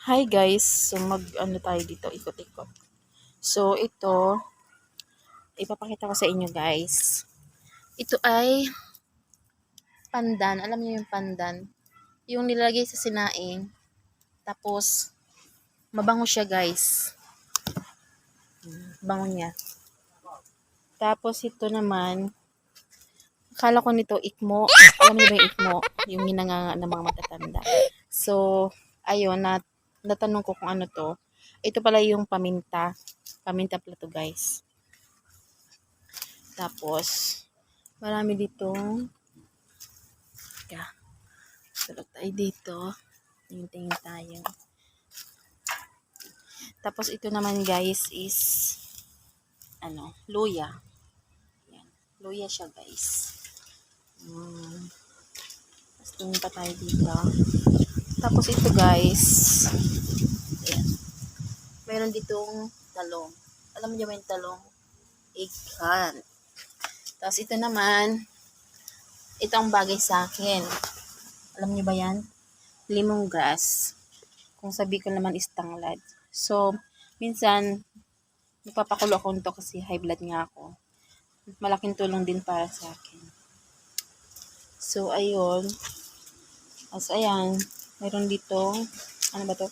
Hi guys, so ano tayo dito, ikot-ikot. So ito, ipapakita ko sa inyo guys. Ito ay pandan, alam niyo yung pandan? Yung nilalagay sa sinaing, tapos mabango siya guys. Bango niya. Tapos ito naman, akala ko nito ikmo. Alam niyo ba yung ikmo? Yung hinanganga ng mga matatanda. So, ayun, natanong ko kung ano to. Ito pala yung paminta. Paminta pala to guys. Tapos, marami ditong sulot tayo dito. Tingin tayo. Tapos, ito naman guys is luya. Yan. Luya siya guys. Tapos, tingin pa tayo dito. Tapos, ito guys. Ayan. Meron ditong talong. Alam mo ba yung talong? Eggplant. Tapos, ito naman, ito ang bagay sa akin. Alam niyo ba yan? Lemongrass. Kung sabi ko naman is tanglad. So, minsan, nagpapakulo ako nito kasi high blood nga ako. Malaking tulong din para sa akin. So, ayun. As ayan, mayroon dito, ano ba to?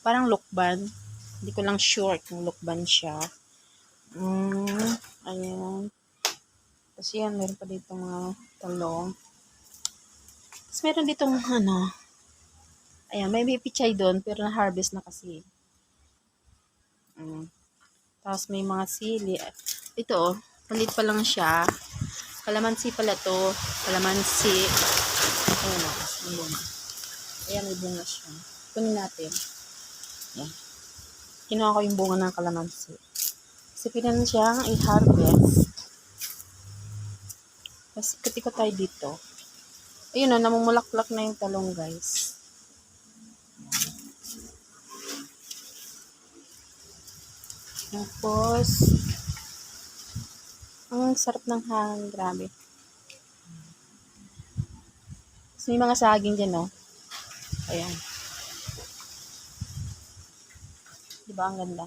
Parang lukban. Hindi ko lang sure kung lukban siya. Ayan. Tapos yan, meron pa dito mga talong. Tapos meron ditong ayan, may pichay doon, pero na-harvest na kasi. Tapos may mga sili. Ito palit pa lang siya. Kalamansi pala to. Kalamansi. Ayan o, yung bunga. Ayan, may bunga siya. Kunin natin. Ayan. Kinuha ko yung bunga ng kalamansi. Kasi pinan siyang i-harvest. Tapos ikot-ikot tayo dito. Ayun o, namumulaklak na yung talong guys. Tapos, ang sarap ng hangin, grabe. Tapos may mga saging dyan, no? Ayan. Diba ang ganda?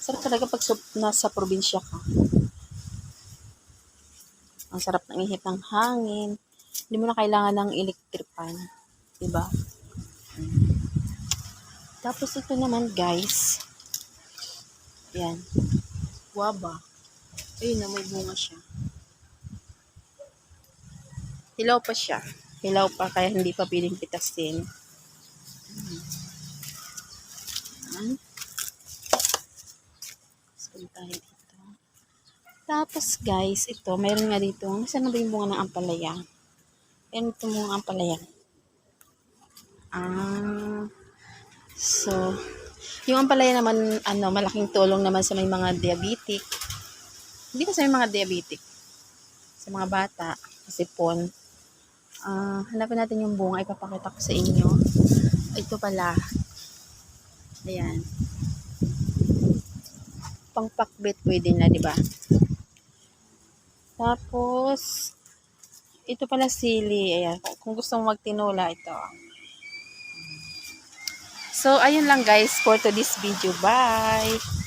Sarap talaga pag nasa probinsya ka. Ang sarap ng ihip ng hangin. Hindi mo na kailangan ng electric fan. Diba? Tapos ito naman guys. Ayan. Guava. Ayun na, may bunga siya. Hilaw pa siya. Hilaw pa kaya hindi pa piling pitasin. Tayo dito. Tapos guys, ito, mayroon nga dito. Nasaan na ba yung bunga ng ampalaya? Ayan ito mga ampalaya. So, yung ampalaya naman, malaking tulong naman sa may mga diabetic. Hindi ko sa may mga diabetic. Sa mga bata, sipon. Hanapin natin yung bunga. Ipapakita ko sa inyo. Ito pala. Ayan. Pangpakbit pwede na, di ba? Tapos, ito pala sili. Ayan. Kung gusto mong magtinola, ito. So, ayun lang guys for today's video. Bye!